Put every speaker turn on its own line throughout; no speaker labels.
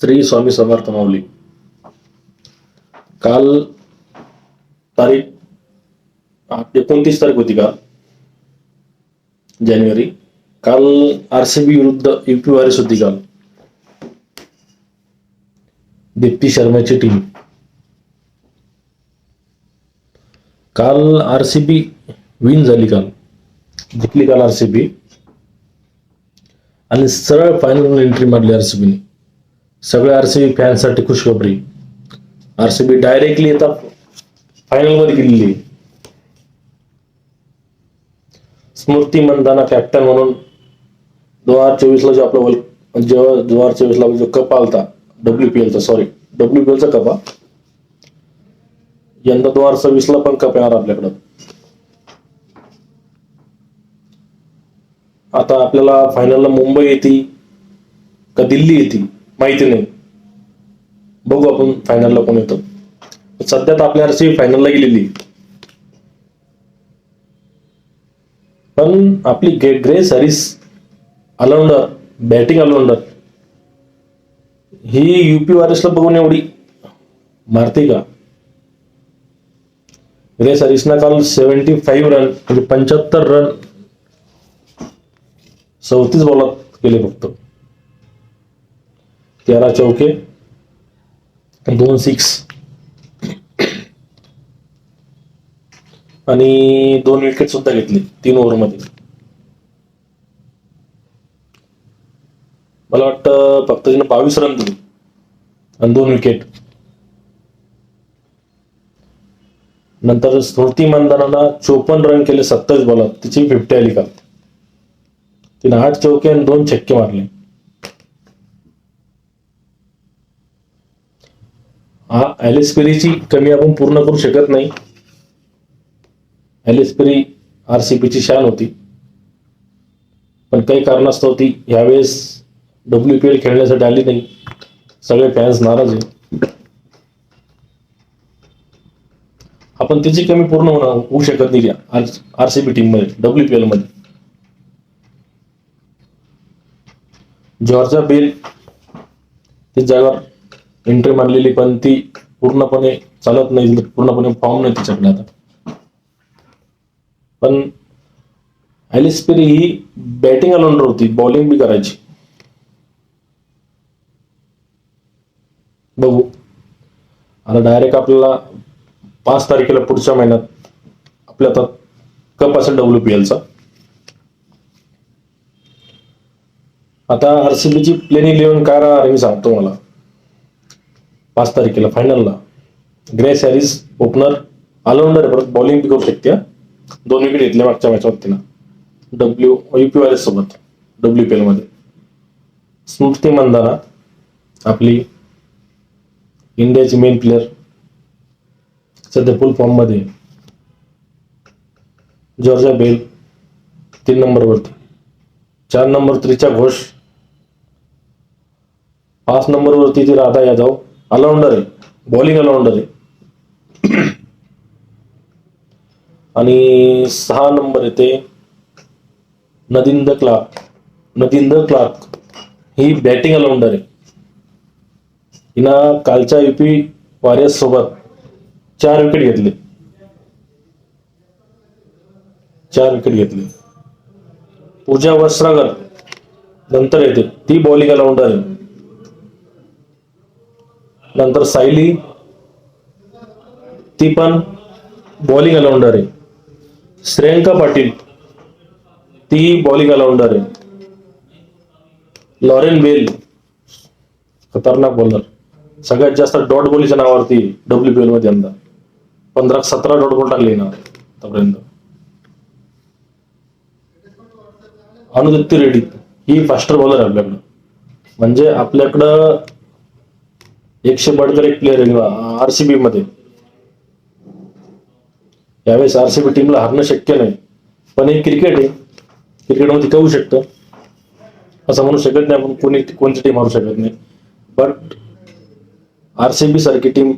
श्री स्वामी समर्थ माऊली. काल तारीख 29 तारीख होती का जानेवारी. काल आरसीबी विरुद्ध यूपी वॉरियर्स होती. काल दीप्ती शर्माची टीम. काल आरसीबी विन झाली. काल जिंकली काल आरसीबी आणि सरळ फायनल एंट्री मारली आरसीबीने. सगळ्या आरसीबी फॅन्ससाठी खुशखबरी. आरसीबी डायरेक्टली आता फायनल मध्ये गेलेली. स्मृती मंदाना कॅप्टन म्हणून 2024 ला जो आपला 2024 ला जो कप आलता डब्ल्यूपीएलचा कप. यंदा 2026 ला पण कप येणार आपल्याकडं. आता आपल्याला फायनलला मुंबई येते का दिल्ली येते माहिती नाही. बघू आपण फायनलला कोण येतं. सध्या तर आपल्या आरसीबी फायनलला गेलेली. पण आपली Grace Harris allrounder, batting allrounder ही यूपी वॉरियर्सला बघून एवढी मारते का? ग्रेस हॅरिसना काल 75 रन म्हणजे 75 रन 34 बॉलात केले फक्त. 13 चौके 2 सिक्स आणि 2 विकेट सुद्धा घेतले 3 ओव्हरमध्ये. मला वाटतं फक्त तिने 22 रन दिले आणि 2 विकेट. नंतर स्मृती मंदाना 54 रन केले 27 बॉलात. तिची 50 आली काल. तिने 8 चौके आणि 2 छक्के मारले. ॲलिस पेरीची कमी आपण पूर्ण करू शकत नाही. ॲलिस पेरी आरसीबीची शान होती, पण काही कारणास्तव ती यावेळेस डब्ल्यूपीएल खेळण्यासाठी आली नाही. सगळे फॅन्स नाराज आहे. आपण तिची कमी पूर्ण होऊ शकत नाही आरसीबी टीम मध्ये डब्ल्यूपीएल मध्ये. जॉर्जा बेल ती जागेवर एंट्री मारलेली, पण ती पूर्णपणे चालत नाही. पूर्णपणे फॉर्म नाही तिच्याकडे आता. पण ॲलिस पेरी ही बॅटिंग ऑलराऊंडर होती, बॉलिंग बी करायची. बघू आता डायरेक्ट आपल्याला 5 तारखेला पुढच्या महिन्यात आपल्या आता कप असेल डब्ल्यूपीएलचा. आता आरसीबीची प्लेइंग 11 काय राहणार मी सांगतो मला. 5 तारखेला फायनलला ग्रेस हॅरिस ओपनर ऑलराऊंडर, परत बॉलिंग बी करू शकते. 2 विकेट घेतले मागच्या मॅचवर तिनं यूपी वॉरियर्स सोबत डब्ल्यूपीएल मध्ये. स्मृती मंदाना आपली इंडियाची मेन प्लेअर सध्या फुल फॉर्म मध्ये. जॉर्जा बेल 3 नंबरवरती. 4 नंबर त्रिचा घोष. 5 नंबरवरती ती राधा यादव ऑलराऊंडर आहे, बॉलिंग ऑलराऊंडर आहे. आणि 6 नंबर येते नदींदर क्लार्क ही बॅटिंग ऑलराऊंडर आहे. हिनं कालच्या यूपी वॉरियर्स सोबत 4 विकेट घेतले. 4 विकेट घेतले. पूजा वस्त्राकर नंतर येते, ती बॉलिंग ऑलराऊंडर आहे. नंतर सायली ती पण बॉलिंग ऑलराऊंडर आहे. श्रेयंका पाटील ती बॉलिंग ऑलराऊंडर आहे. लॉरेन बेल खतरनाक बॉलर. सगळ्यात जास्त डॉट बॉलीच्या नावावरती डब्ल्यूपीएल मध्ये यंदा 15-17 डॉट बॉल टाकले ना आतापर्यंत. अनुदत्ती रेड्डी ही फास्टर बॉलर आहे आपल्याकडं. म्हणजे आपल्याकडं 100 बडकर एक प्लेअर आहे आरसीबी मध्ये. यावेळेस आरसीबी टीमला हारणं शक्य नाही, पण एक क्रिकेट आहे. क्रिकेटमध्ये करू शकतं असं म्हणू शकत नाही आपण. कोणती टीम हारू शकत नाही. बट आरसीबी सारखी टीम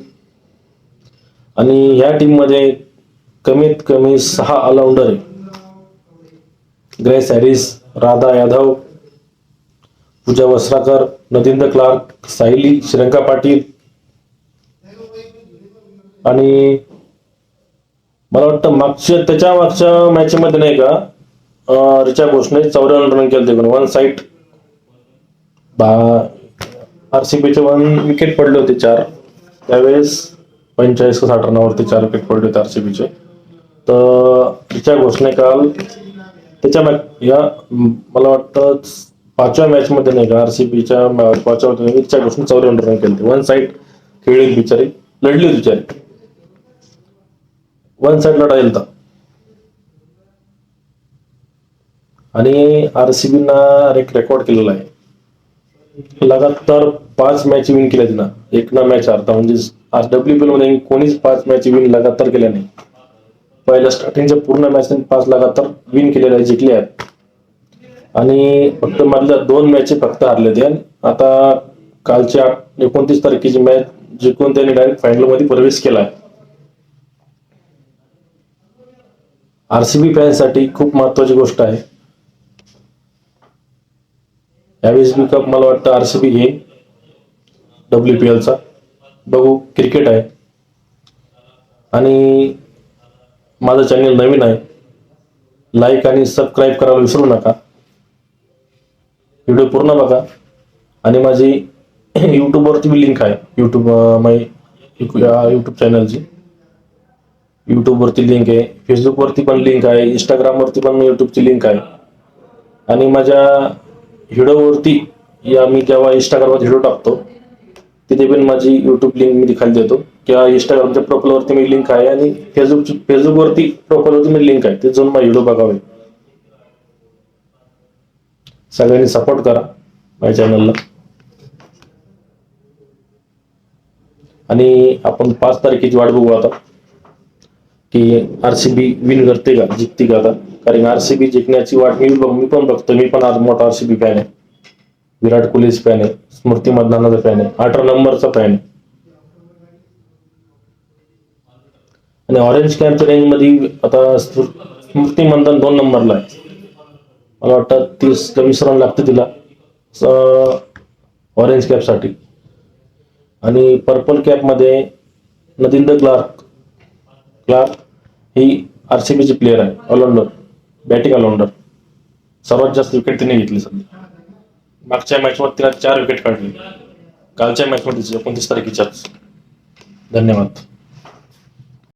आणि ह्या टीम मध्ये कमीत कमी 6 ऑलराऊंडर आहे. Grace Harris, Radha Yadav, Pooja Vastrakar, नदिंद्र clerk, Sayali, Sri Lanka Patil आणि मला वाटतं त्याच्या मागच्या मॅच मध्ये नाही का रिचा घोषने 54 रन केले ते पण वन साईड. आरसीबीचे 1 विकेट पडले होते 4. त्यावेळेस 45 का 60 रनावरती 4 विकेट पडले होते आरसीबीचे. तर रिचा घोषने काल त्याच्या या मला वाटतं 5व्या मॅच मध्ये नाही का आरसीबीच्या 5व्या रिचा घोषने 54 रन केले. वन साईड खेळली बिचारी, लढली बिचारी, वन साईड लढा गेलता. आणि आरसीबीना एक रेकॉर्ड केलेला आहे, लगातार 5 मॅच विन केल्या तिनं, एक ना मॅच हारता. म्हणजे आज WPL मध्ये कोणीच 5 मॅच विन लगातार केल्या नाही. पहिल्या स्टार्टिंगच्या पूर्ण मॅच 5 लगातार विन केलेल्या जिंकले आहेत. आणि फक्त मधल्या 2 मॅच फक्त हरले ते. आता कालच्या 29 तारखेची मॅच जिंकून त्यांनी डायरेक्ट फायनल मध्ये प्रवेश केलाय. आरसीबी फॅन्ससाठी खूप महत्वाची गोष्ट आहे. यावेळेस बी कप मला वाटतं आरसीबी घेईल WPL चा. बघू, क्रिकेट आहे. आणि माझं चॅनल नवीन आहे, लाईक आणि सबस्क्राईब करायला विसरू नका. व्हिडिओ पूर्ण बघा. आणि माझी युट्यूबवरती बी लिंक आहे, युट्यूब चॅनलची युट्यूबवरती लिंक आहे, फेसबुकवरती पण लिंक आहे, इंस्टाग्रामवरती पण युट्यूबची लिंक आहे. आणि माझ्या व्हिडिओवरती मी जेव्हा इंस्टाग्रामवर व्हिडिओ टाकतो तिथे पण माझी युट्यूब लिंक मी खाली देतो, किंवा इंस्टाग्रामच्या प्रोफाईलवरती मी लिंक आहे आणि फेसबुकवरती प्रोफाईलवरती मी लिंक आहे, ते जाऊन माझे व्हिडिओ बघावे. सगळ्यांनी सपोर्ट करा माझ्या चॅनलला. आणि आपण 5 तारखेची वाट बघू आता की आरसीबी विन करते का, जिंकते का. आता कारण आरसीबी जिंकण्याची वाट मी पण बघतो. मी पण आज मोठा आरसीबी फॅन आहे, विराट कोहलीचा फॅन आहे, स्मृती मंधानाचा फॅन आहे, 18 नंबरचा फॅन आहे. आणि ऑरेंज कॅपच्या रेंज मध्ये आता स्मृती मंधाना 2 नंबरला आहे. मला वाटतं 30 का 20 रन लागते तिला ऑरेंज कॅप साठी. आणि पर्पल कॅप मध्ये नदिंद्र क्लार्क ही आरसीबीची प्लेअर आहे, ऑलराऊंडर, बॅटिंग ऑलराऊंडर. सर्वात जास्त विकेट तिने घेतली सध्या. मागच्या मॅच मध्ये तिला 4 विकेट काढली, कालच्या मॅच मध्ये 29 तारखेच्याच. धन्यवाद.